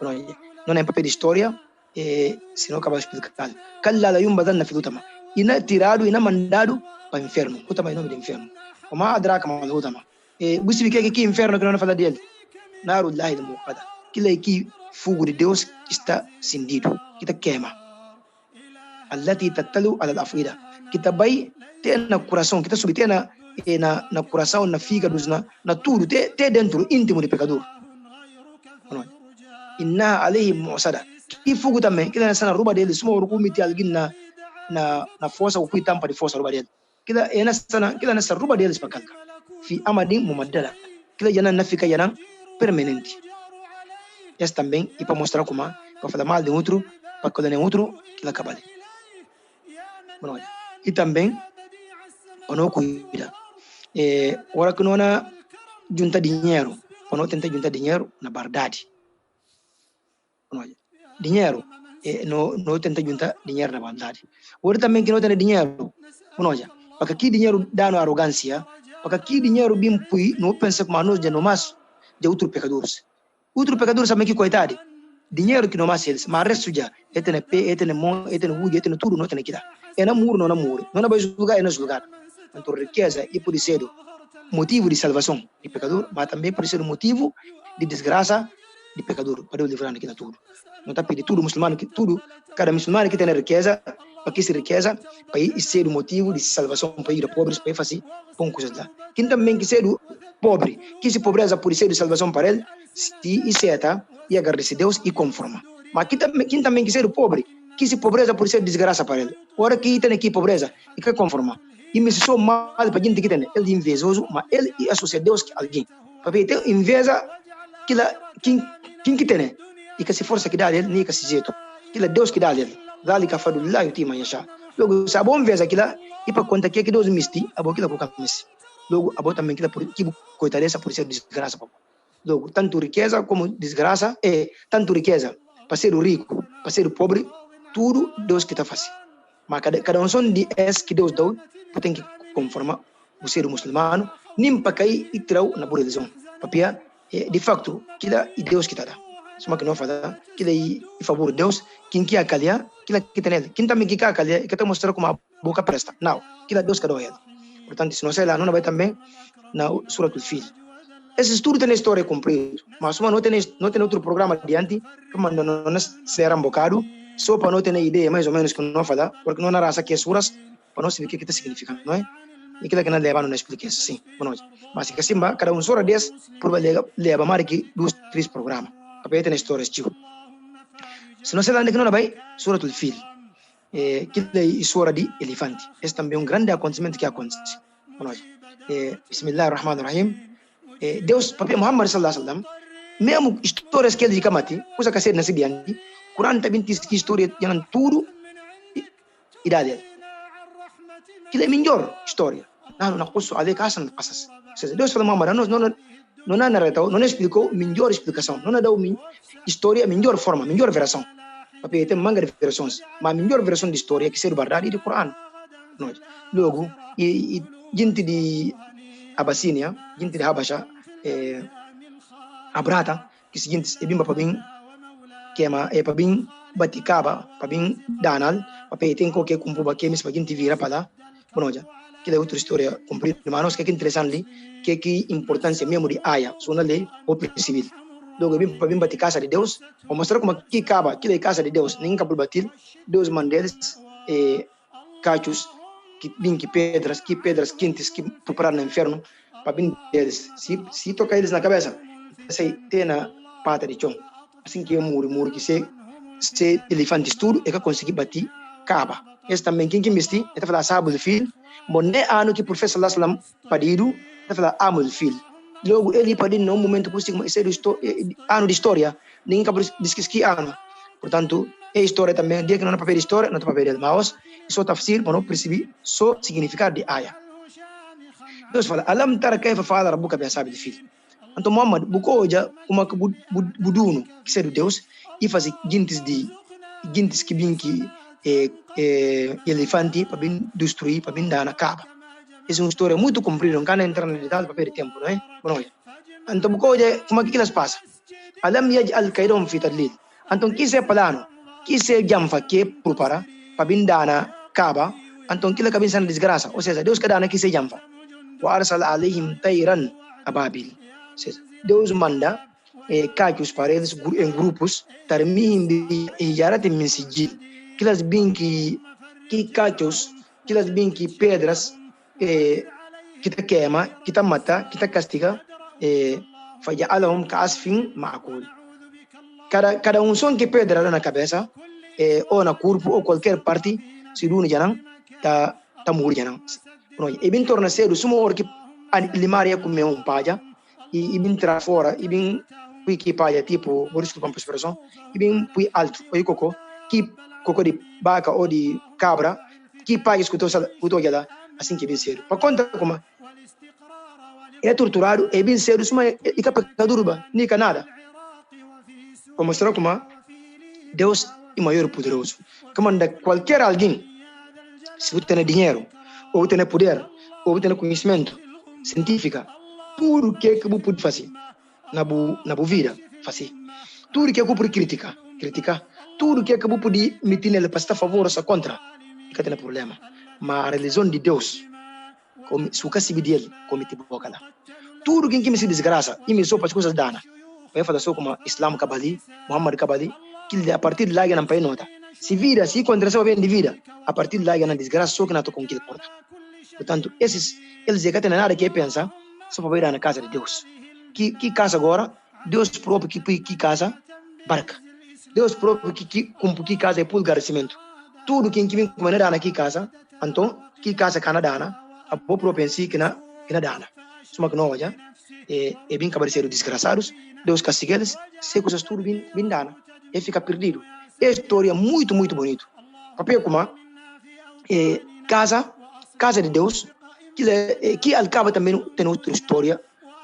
Não é papel de história, se não acaba de explicar. Kalla la yumbadanna fil hutam. Ina tirado, ina mandado para inferno. Hutam é nome de inferno. Uma adraka mal hutam. Você vê que inferno que não fala dele. Narullahi al-muqada. Aquilo que fogo de Deus está cindido, que está queima. Allati tatalu ala al-afida. Kita vai ter na coração, kita subir ter na coração, na fígado, na tudo, ter dentro íntimo de pecador. Inna alayhi mu'sada. Que fogo também, que na sana ruba dele, suma ruku miti alguém na força o pui tampa de força ruba dele. Que na sana ruba dele spakalka. Fi amadin mumaddala. Que já não fica já permanente. Esse também e para mostrar como para falar mal de outro, para condenar outro, que ela acaba. E também para não cuidar. Ora que não junta dinheiro, para não tentar juntar dinheiro na verdade. Dinheiro, não tenta juntar dinheiro na verdade. Ora também que não tem dinheiro, porque aqui dinheiro dá na arrogância, porque aqui dinheiro bem pui, não pensa como nós de nós de outros pecadores. Outros pecadores sabem que coitado, dinheiro que não mais eles, mas resto já, tem pé, tem mão, tem wood, tem tudo, não tem aqui lá. É namoro, não namoro, não vai julgar, é não julgar. Então riqueza e pode ser motivo de salvação de pecador, mas também pode ser motivo de desgraça de pecador, para Deus livrar aqui na tudo. Não está pedindo tudo muçulmano que tudo, cada muçulmano que tem riqueza, para que essa riqueza, para ser o motivo de salvação para ir a pobres, para fazer bom coisas lá. Quem também que ser pobre, que se pobreza pode ser de salvação para ele, se aceita e agradecer a Deus e conforma. Mas quem também que ser pobre, que se pobreza pode ser desgraça para ele. Ora que tem aqui pobreza e que conforma. E me sou mal para gente que tem, ele é invejoso, mas ele associa Deus a alguém. Porque tem inveja quem que tem, e que se força que dá ele, nem que se jeito. Que é Deus que dá ele. Dali fadulillah yuti man yasha. Logo, se a bom inveja aquilo, e para contar que Deus misti, a boa que com camisa. Logo, a boa também que coitadeza por ser desgraça. Logo, tanto riqueza como desgraça, tanto riqueza para ser o rico, para ser o pobre, tudo Deus que está fazendo. Mas cada um são de que Deus dá, tem que conformar o ser muçulmano, nem para cair e tirar na boa religião. Papia, de facto, que dá e Deus que está. Só que não fala, que daí em favor de Deus, quem quer acalhar, que tem ele. Quem também quer acalhar, que está mostrando como a boca presta. Não, que dá Deus que dá ele. Portanto, se não sei lá, não vai também na Surah Al-Fil. Esse estudo tem história cumprida, mas não tem outro programa adiante, que não será um bocado, só para não ter ideia mais ou menos que não falar, porque não na raça que é suras, para não saber o que está significando, não é? E que não leva não explica isso, sim, mas se assim, cada sura desse, por levar mais que 2, 3 programas, para ter histórias, tio. Se não sei lá, que não vai, Surah Al-Fil, que é sura de elefante. Esse também é um grande acontecimento que acontece. Bismillahirrahmanirrahim. Deus, Papai Muhammad sallallahu alaihi wasallam, mesmo histórias que ele diz mati, coisa que ser nesse diante, Quran também diz que história yang tudo e dá dele. Que é a melhor história. Não naquosso ali casan qasas. Deus falou Muhammad, não narratou, não explicou melhor explicação, não deu história melhor forma, melhor versão. Papai tem manga de versões, mas a melhor versão de história que ser verdade do Quran. Logo, e gente de Abasínia, gente de Habasha, Abrata, que seguinte é bem para bem queima, para bem baticaba, para bem danal, para tem qualquer compuba que mesmo para gente vira para lá, já que é outra história cumprida, mas que é interessante, que é importância mesmo de aya, só na lei ou civil. Logo bem para bem bater casa de Deus, ou mostrar como que acaba, que é casa de Deus, nem capaz bater, Deus manda eles cachos que pedras quentes que preparar no inferno para bem deles. Se tocar eles na cabeça, sei tem na pata de chão. Assim que é muro que se elefante tudo é que conseguir bater caba. Esse também quem que investir, é falar sábado fil, bonné ano que o professor sallallahu alaihi wasallam pedido, é falar amul fil. Logo ele pediu num momento possível esse ano de história, ninguém capaz de que ano. Portanto, é história também, dia que não é papel de história, não é papel de maus, só tafsir para não perceber só significado de aya. Deus fala, alam tara kaifa fa'ala rabbuka bi ashabil fil. Então Muhammad buko já uma buduno que ser Deus e fazer gintes que bem que elefanti para bem destruir, para bem dar na caba. Essa é uma história muito comprida, não quero entrar no detalhe para perder tempo, não é? Bom, então, como é que elas passam? Alam yaj'al kaidahum fi tadlil. Então, kise plano, kise jamfa que prepara para bem dar na caba, então kila cabin sana desgraça. Ou seja, Deus cada na kise jamfa. Wa arsala alaihim tayran ababil. Ou seja, Deus manda cacos para eles em grupos, tarmihim bi hijaratin min sijil. Kilas bin que cacos, kilas bin que pedras, kita queima, kita mata, kita castiga, faja'alahum ka'asfin ma'kul. Cada son que pedra na cabeça, ou na corpo, ou qualquer parte, se dune janang, ta muri janang. Ibin torna cedo, sumo or que limaria come paja, e ibin tra fora, ibin pui que paja, tipo, por desculpa a expressão, ibin pui alto, ou coco, que coco de vaca ou de cabra, que paga escutou jala, assim que ibin cedo. Para conta como é torturado, é bem cedo, suma é pecadurba, nem nada. Para mostrar como Deus é maior poderoso. Como qualquer alguém, se você tem dinheiro, ou tem poder, ou tem conhecimento científico, tudo que você pode fazer na vida, fazer. Tudo que você pode criticar. Tudo que você pode meter nele para estar a favor ou contra, não tem problema. Mas a religião de Deus, se você se dele, como te boca lá. Tudo que me se desgraça, e me só para as coisas dana. Vai falar só como Islam Kabali, Muhammad Kabali, que a partir de lá não pai nota. Se vira, se contração bem de vida, a partir de lá não desgraça só que não com aquele porta. Portanto, eles já têm nada que pensar, só para ir na casa de Deus. Que casa agora? Deus próprio que casa barca. Deus próprio que casa é pulgar de cimento. Tudo que vem com maneira na que casa, então que casa canadana, a próprio pensi que na dana. Suma que não já é bem cabareceiro desgraçados, Deus castiga eles, se coisas tudo bem dana, e fica perdido. É história muito bonito. Papel como casa de Deus, que acaba também tem outra história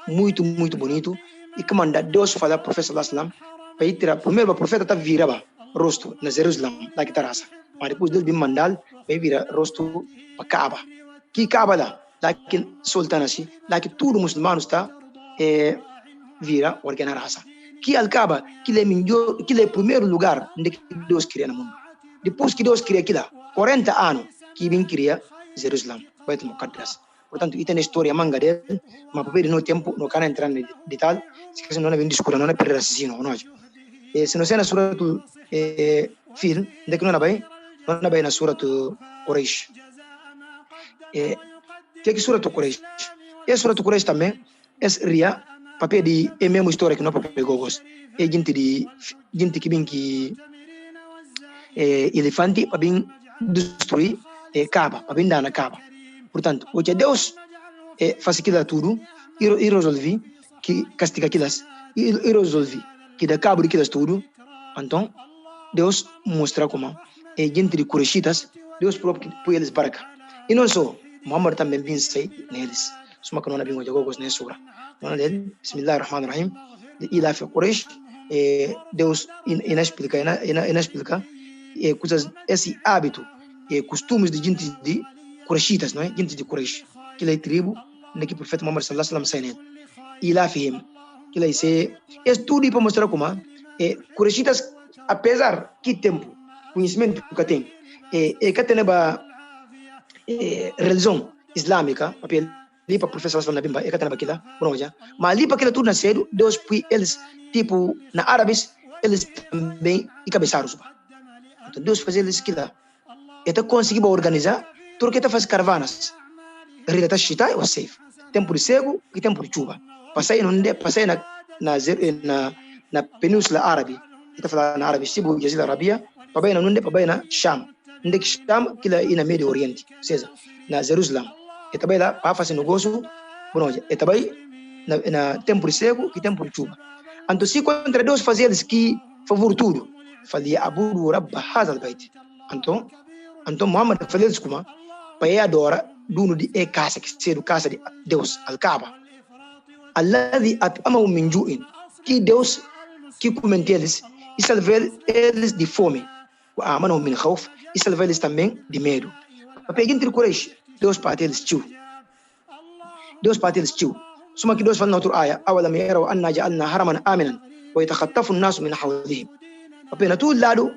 muito bonito, e que manda Deus falar para o profeta sallallahu para ir tirar, primeiro o profeta tá virava rosto na Jerusalém, lá que tá raça, mas depois Deus bem mandar para virar rosto para Kaaba, que Kaaba lá que soltando assim, lá que tudo muçulmano está vira organa raça, que Al-Kaaba, que é o primeiro lugar onde Deus cria no mundo. Depois que Deus cria aquilo, 40 anos que vem criar Jerusalém, Beit Muqaddas. Portanto, isso é uma história manga dele, mas para ver no tempo, não quero entrar em detalhe, se não é bem discurso, não é per raciocínio, não é? Se não é na suratul Fil, onde que não é bem na suratul Quraysh. Que é suratul Quraysh? E a suratul Quraysh também é ria, papel de é mesmo história que não papel gogos. É gente que vem que elefante para bem destruir Kaaba, para bem dar na Kaaba. Portanto, hoje Deus faz aquilo tudo e resolve que castiga aquelas e resolve que da cabo daquelas tudo. Então, Deus mostra como gente de Quraishitas, Deus próprio põe eles barca. E não só, Muhammad também vem sair neles. Suma que não havia jogos nessa sura. Não é? Bismillahirrahmanirrahim. Ila fi Quraish, Deus explica coisas, esse hábito, costumes de gente de Quraishitas, não é? Gente de Quraish, que é a tribo que o profeta Muhammad sallallahu alaihi wasallam saiu. E lá fim, que é esse tudo para mostrar como Quraishitas, apesar que tempo, conhecimento que tem, que tem a religião islâmica, papel ali para o profeta sallallahu alaihi wasallam, que tem aquilo, bom já. Mas ali para aquilo tudo nasceu, Deus põe eles tipo na árabes, eles também e cabeçaram. Então Deus faz eles aquilo. Então conseguiu organizar. Tudo que faz caravanas, rita chita ou safe, tempo de cego e tempo de chuva. Passei na península árabe, está falando na árabe, Sibu, Jazira Arabia, pabai na Sham, onde que Sham que é na Médio Oriente, ou seja, na Jerusalém. E também lá para fazer negócio, bom, e também na tempo de cego e tempo de chuva. Então se contra Deus fazia eles que favor tudo, fazia abudu rabba hazal bait. Então Muhammad fazia eles como para adora dono de casa que seja casa de Deus, Al-Kaaba. Alladhi at'amahum min ju'in, que Deus que comenta eles e salvar eles de fome. wa amanahum min khawf, e salva eles também de medo. Porque entre Quraysh, Deus para eles tio. Deus para eles tio. Suma que Deus fala na outra aya, awalam yaraw anna ja'alna haraman aminan wa yatakhatafu an-nasu min hawlihim. Porque na todo lado,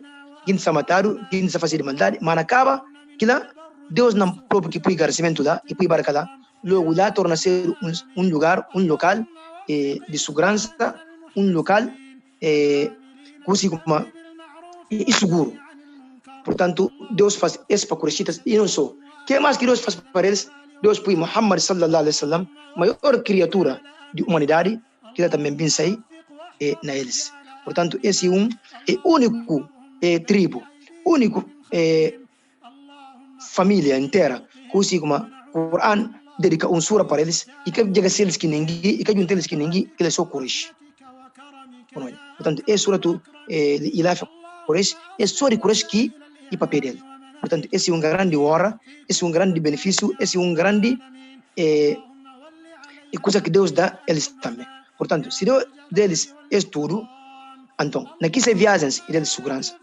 quem se mataram, quem se fazia de maldade, mas acaba que lá Deus não próprio que põe encarecimento lá e põe barca lá, logo lá torna ser um lugar, um local de segurança, um local como e seguro. Portanto, Deus faz isso para Qurayshitas e não só. O que mais que Deus faz para eles? Deus põe Muhammad sallallahu alaihi wasallam, maior criatura de humanidade, que também pensei na eles. Portanto, esse é único tribo, único família inteira, que como o Coran dedica sura para eles, e que chega a eles que ninguém, e que junta eles que ninguém, que eles são Quraysh. Portanto, é sura do Ilaf Quraysh, é só de Quraysh que e papel dele. Portanto, esse é grande honra, esse é grande benefício, esse é grande coisa que Deus dá a eles também. Portanto, se Deus deles é tudo, então, naqui se viajam e deles segurança.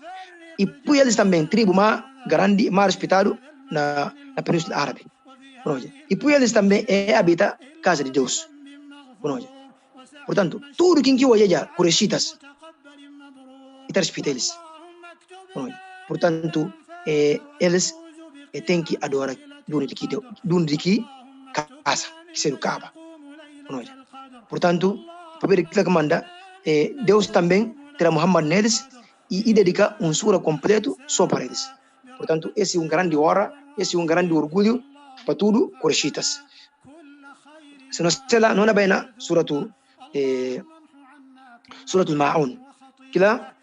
E por eles também, tribo mais grande, mais respeitado na Península Árabe. E por eles também habita a casa de Deus. Portanto, tudo que olha já, Qurayshitas, e respeita eles. Portanto, eles têm que adorar de que casa, que seja o Kaaba. Portanto, para ver que manda, Deus também terá Muhammad neles e dedica sura completo só para eles. Portanto, esse é grande honra, esse é grande orgulho para tudo Qurayshitas. Se nós lá não é bem na suratul Ma'un, que lá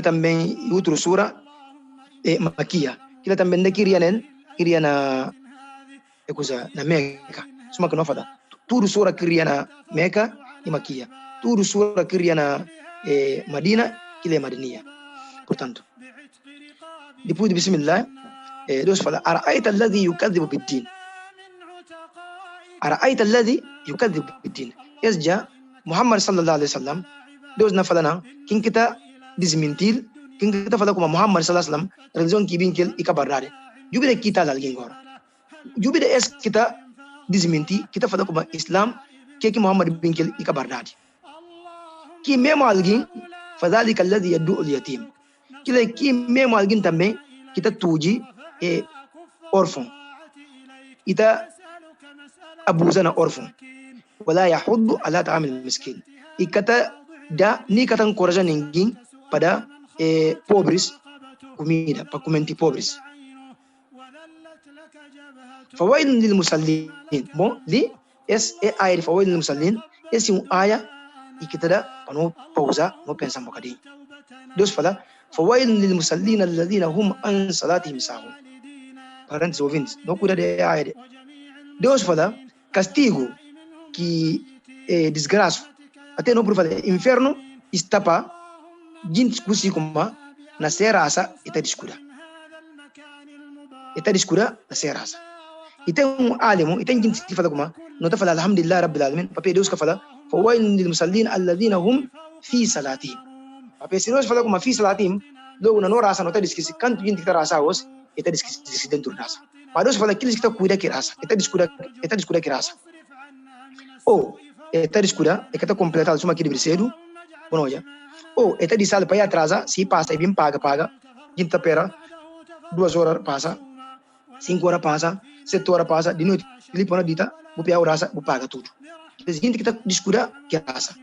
também outra sura Makia, que lá também iria na Meca. Suma que não fala. Tudo sura que iria na Meca e Makia. Tudo sura que iria na Madina, que é Madinha. Portanto, depois de Bismillah, Deus fala: Ara'aita alladhi yukadhibu bid-din. Ara'aita alladhi yukadhibu bid-din. Esja Muhammad sallallahu alaihi wasallam, Deus na fala na quem kita desmentir, quem kita fala como Muhammad sallallahu alaihi wasallam, religião que binkel e kabardade. Jubile kita alguém agora. Jubile es kita desmentir, kita fala como Islam, que Muhammad binkel e kabardade. Que mesmo alguém fadhalika alladhi yad'u al-yatim. Que mesmo alguém também kita tuji órfão. Ita abusa na órfão. Wala yahuddu ala ta'amil miskin. E kata da ni kata encoraja ninguém para pobres comida, para comer pobres. Fawailun lil musallin. Bom, li aya de fawailun lil musallin, esse aya e que para não pausar, não pensar um bocadinho. Deus fala: fawailun lil musallin alladhina hum an salatihim sahun. Parentes ouvintes, não cuida de aya. Deus fala: castigo que desgraça, até não por falar inferno está para gente que como na serasa está descura. Está descura na serasa. E tem alimo, e tem gente que fala como não está falando alhamdulillah rabbil alamin, porque Deus que fala fawailun lil musallin alladhina hum fi salatihim. Porque se nós fala como fi salatihim, logo na rasa não está descrito, canto gente que está rasa hoje, está descrito dentro da rasa. Mas Deus fala aqueles que estão cuidando que raça, está descura que raça. Ou está descura, é que está completado suma aqui de brincedo, bom já. Ou está de sala para ir atrás, se passa e vem paga, gente tá pera, 2 horas passa, 5 horas passa, 7 horas passa, de noite, ele põe na dita, vou pegar a raça, vou pagar tudo. Tem gente que está descura que raça.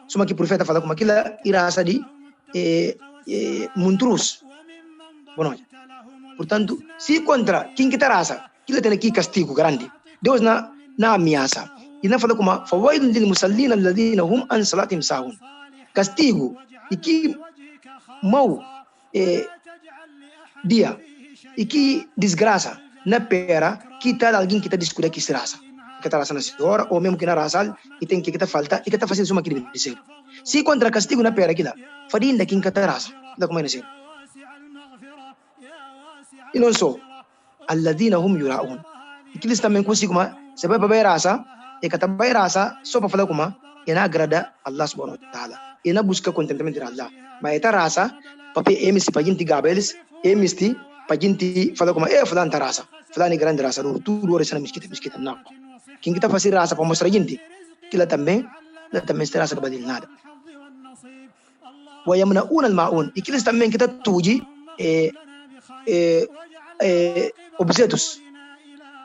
Suma que o profeta fala como aquilo é raça de montrus, bom já. Portanto, se contra quem que está raça, aquilo tem aqui castigo grande. Deus na ameaça. E não fala como fawailun lil musallin alladhina hum an salatihim sahun. Castigo e que mau dia e que desgraça na pera que está alguém que está descura que se raça. Que está raça na senhora ou mesmo que na raça e tem que está falta e que está fazendo uma que de ser. Se contra castigo na pera aquilo, farinda quem que está raça. Da como é ser. E não só, alladhina hum yura'un. E que eles também conseguem, se vai para a raça, e que também raça, só para falar como, e não agrada Allah subhanahu wa ta'ala. ina busca contentamento de Allah. Mas esta raça, papi emisti pajinti gabelis, emisti pajinti fala como fulan ta raça, fulan é grande raça, tudo ora sana miskita não. Quem kita faz raça para mostrar gente, que lá também está raça badil nada. ويمنعون الماعون e que eles também kita tuji objetos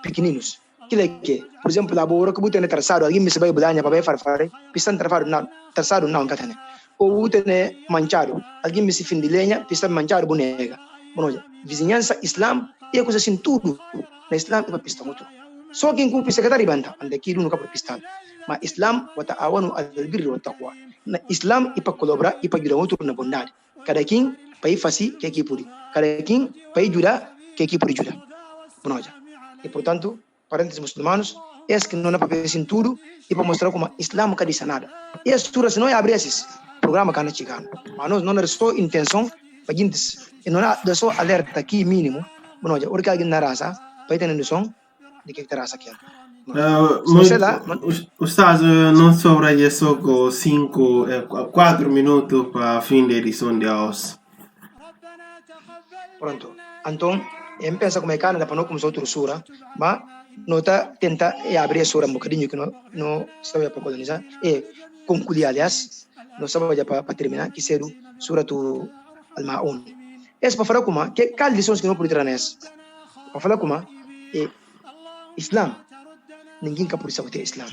pequeninos. Que, por exemplo, a boa que botei traçado, alguém me se vai bulanha para farfare, pistan traçado não catane. Ou botei manchado, alguém me se fim de lenha, pistan manchado bonega. Bonoja, vizinhança Islam é coisa assim tudo. Na Islam é para pistar muito. Só quem cumpre secretário banta, ande aqui nunca para pistar. Mas Islam wata awanu al-birri wa taqwa. Na Islam é para colaborar e para ajudar outro na bondade. Cada quem para ir fazer que aqui puri. Cada quem para ajudar que aqui puri ajudar. Bonoja. E portanto, parentes muçulmanos, que não é para ver tudo e para mostrar como Islam não diz nada. E as turas não é abrir esses programa que não chegam. Mas não é só intenção para gente, não é só alerta aqui mínimo. Bonoja, o que alguém na raça, para ter noção de que raça que é. Ustaz, não sobra já só 4 minutos para fim da edição de hoje. Pronto. Então, pensa como é que anda para não começar outra sura, mas nota tenta abrir a sura um bocadinho que não sabe para colonizar e concluir, aliás, não sabe para terminar, que seria sura do Al-Ma'un. Esse para falar como que qual lições que não pode tirar nessa? Para falar como Islam, ninguém quer por isso ter Islam.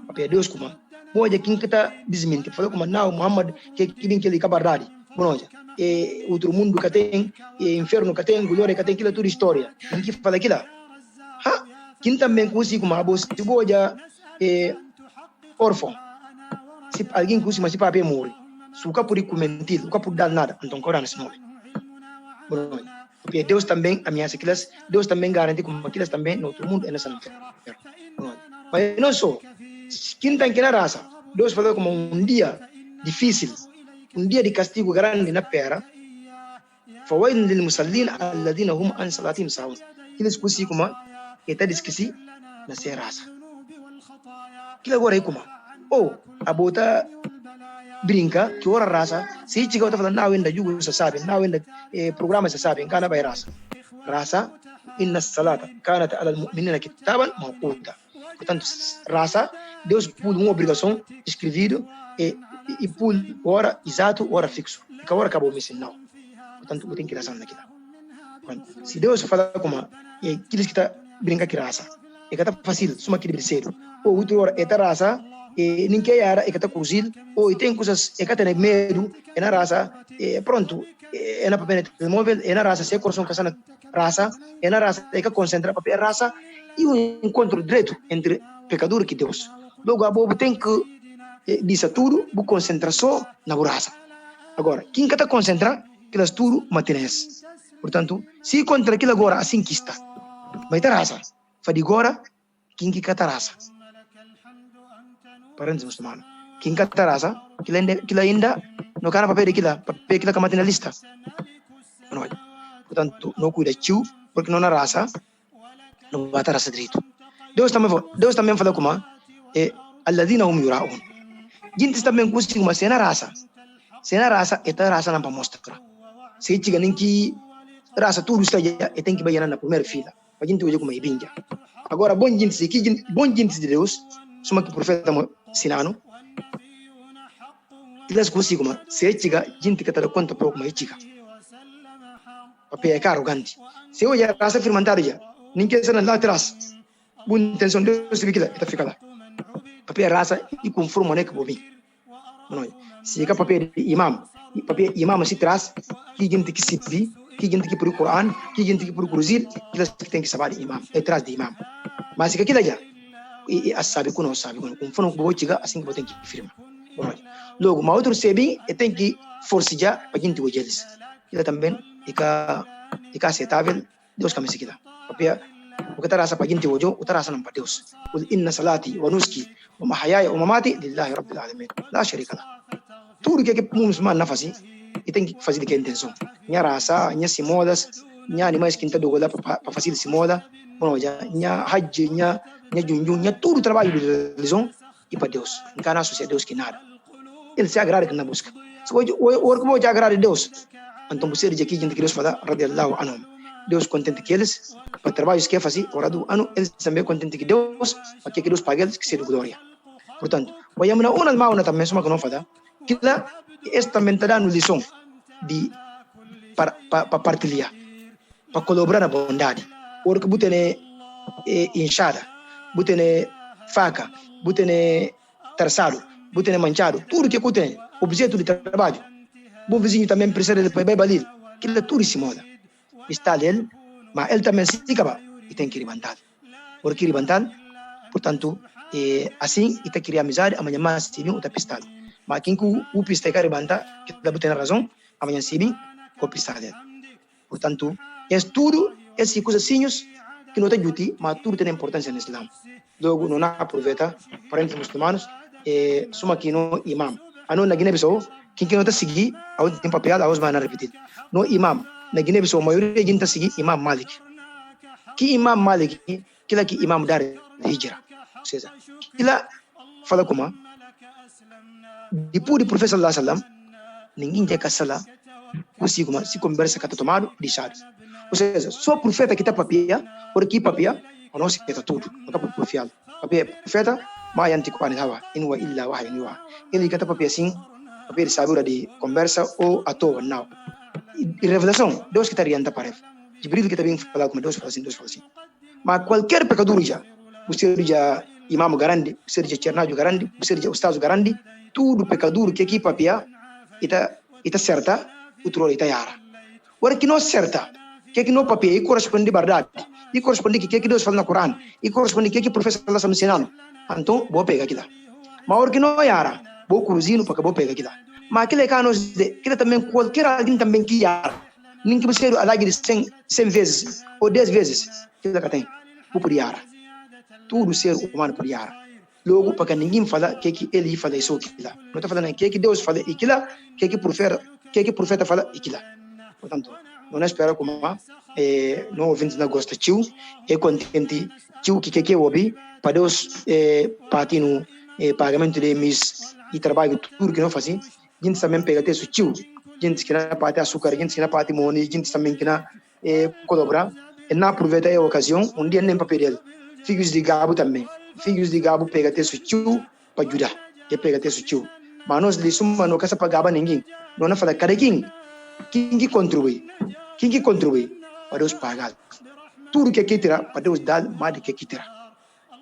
Para Deus como pode quem que está desmentir, falar como não Muhammad que vem que ele cabardade, bonoja. Outro mundo que tem, inferno que tem, glória que tem, aquilo tudo história. Ninguém fala aquilo. Quem também consigo uma bolsa, se boja órfão, se alguém consigo mas se papai morre, se o capo de comentir, o capo dar nada, então corana se morre. Porque Deus também ameaça aquelas, Deus também garante como aquelas também no outro mundo é nessa não. Mas não só, quem tem que na raça, Deus falou como um dia difícil, um dia de castigo grande na terra. فويل للمصلين الذين هم عن صلاتهم ساهون. Aqueles que como está esqueci na sua raça. Que agora é como a bota brinca que ora raça se chega outra falando não ainda jugo se sabe não ainda programa se sabe kana vai raça inna salata kanat ala almu'minina kitaban mawquta. Portanto raça Deus pôs uma obrigação escrevido e pôs hora exato hora fixo que agora acabou me ensinar. Portanto tem que raça naquilo. Se Deus fala como aqueles que está brinca que raça é que está fácil suma que de cedo ou outro hora é ta raça ninguém era é que está cruzil ou tem coisas é que tem medo é na raça pronto é na papel móvel é na raça se coração que na raça é na raça é que concentra papel raça e um encontro direto entre pecador e Deus. Logo a bobo tem que dizer tudo bu concentrar só na raça. Agora quem que está concentrando que das tudo matinés. Portanto se contra aquilo agora assim que está vai ter raça fadi agora quem que cata raça parentes muçulmanos quem cata raça que ainda não cara papel que mati na lista. Portanto não cuida tio porque não na raça não vai ter raça direito. Deus também fala como alladhina hum yura'un. Gente também consigo mas se na raça esta raça não para mostrar. Se chega nem que raça tudo está já tem que banhar na primeira fila. A gente hoje como é binja. Agora bom gente de Deus, soma que o profeta sinano. Eles consigo mas se chega gente que está conta para como é chega. Papel é arrogante. Se hoje a raça firmantar já, ninguém se lá atrás. Boa intenção Deus fica lá, está fica lá. Papel raça e conforme né que vou vir. Se chega papel imam se traz que gente que se vi que gente que por Coran que gente que por cruzir que tem que saber imam é traz de imam mas se aquilo já e sabe que não sabe com fono que vou chegar assim que vou ter que firma logo mas outro sebi tem que forçar para gente hoje eles ele também fica aceitável Deus que me seguida porque o que terasa para gente hoje o terasa não para Deus inna salati wa nuski wa mahyaya wa mamati lillahi rabbil alamin la sharika lah. Tudo que muçulmano não faz e tem que fazer que intenção. Minha raça, minha simodas, minha animais que estão do lado para fazer simoda, bom já, minha hajj, minha junjun, minha tudo trabalho de religião e para Deus. Não canal associar Deus que nada. ele se agrada na busca. Se o que pode agradar a Deus, então você diz que a gente que Deus fala, radiallahu anhum. Deus contente que eles, para trabalhos que fazem, orado ano, eles também contente que Deus, para que Deus pague eles, que seja glória. Portanto, o Yamuna uma alma também, só que não fada, que lá, esta também está dando lição de para partilhar, para colaborar na bondade. O que você tem inchada, você tem faca, você tem terçado, você tem manchado, tudo que você tem, objeto de trabalho. Bom vizinho também precisa de pai balir, que é tudo esse moda. Está ele, mas ele também se acaba e tem que levantar. Porque levantar, portanto, assim, e tem que criar amizade, amanhã mais se vem outra pistado. Mas quem o pista quer levantar, que deve ter razão, amanhã se vem o pistado dele. Portanto, é tudo, essas coisas simples, que não tem duty, mas tudo tem importância no Islã. Logo, não aproveita, para os muçulmanos, suma aqui no imam. A não na Guiné-Bissau, quem não está seguindo, a outra tem papel, a outra vai repetir. No imam, na Guiné-Bissau, a maioria da gente está seguindo Imam Malik. Que Imam Malik, que é que Imam Dar Hijra. Ou seja, ele fala como, depois do profeta sallallahu alaihi wasallam, ninguém tem que salar, se conversa com o tomado, deixado. Ou seja, só o profeta que está papia, por aqui papia, a nossa que está tudo, não está profiado. Papia profeta, mas antigo para hawa, inwa illa wahyin yuha. Ele que está papia assim, papia de sabura de conversa ou à toa, não. E revelação, Deus que está orientando para ele. Jibril que está bem falar como Deus fala assim. Mas qualquer pecador já, você já imam garante, você já chernádio garante, você já ustaz garante, tudo pecador que aqui papia, está certa, o troll está yara. Ora que não certa, que não papia, e corresponde à verdade, e corresponde que Deus fala no Corão, e corresponde que o professor está ensinando. Então, vou pegar aquilo. Mas ora que não yara, vou cruzino porque vou pegar aquilo. Mas aquele que também, qualquer alguém também que yara, nem que você alague de 100 vezes, ou 10 vezes, que tem, vou por yara. Tudo ser humano por yara. Logo, para que ninguém fala que ele fala isso ou aquilo. Não está falando que Deus fala aquilo, que o profeta fala aquilo. Portanto, não espera como não ouvintes não gosta tio, é contente tio que ouve, para Deus partir no pagamento de mês e trabalho tudo que não fazem, gente também pega até o tio, gente que não parte açúcar, gente que não parte money, gente também que não colaborar, e não aproveita a ocasião, dia nem papel dele. Filhos de Gabo também. Filhos de Gabo pega até o tio para ajudar. Que pega até o tio. Mas nós lhe suma não caça para Gaba ninguém. Não fala cada quem que contribui. Quem que contribui para Deus pagar. Tudo que aqui terá para Deus dar mais do que aqui terá.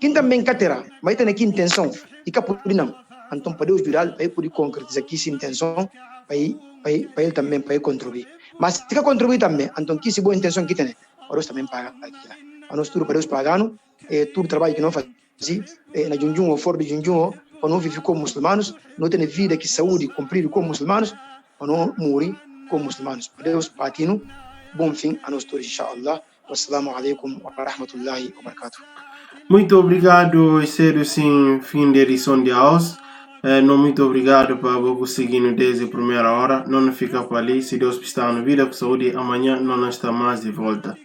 Quem também quer terá, mas tem aqui intenção e capuri não. Então para Deus ajudar, para ele poder concretizar aqui essa intenção, para ele também para ele contribuir. Mas se quer contribuir também, então que se boa intenção que tem, para Deus também paga aqui. A nós tudo para Deus pagando, tudo trabalho que não faz, na Junjun ou fora de Junjun, para não viver como muçulmanos, não ter vida que saúde cumprir como muçulmanos, para não morrer como muçulmanos. Para Deus partindo, bom fim a nós todos, inshallah. Wassalamu alaikum wa rahmatullahi wa barakatuh. Muito obrigado, sério sim, fim da edição de hoje. Não muito obrigado para você seguir desde a primeira hora. Não fica para ali, se Deus está na vida com saúde, amanhã não está mais de volta.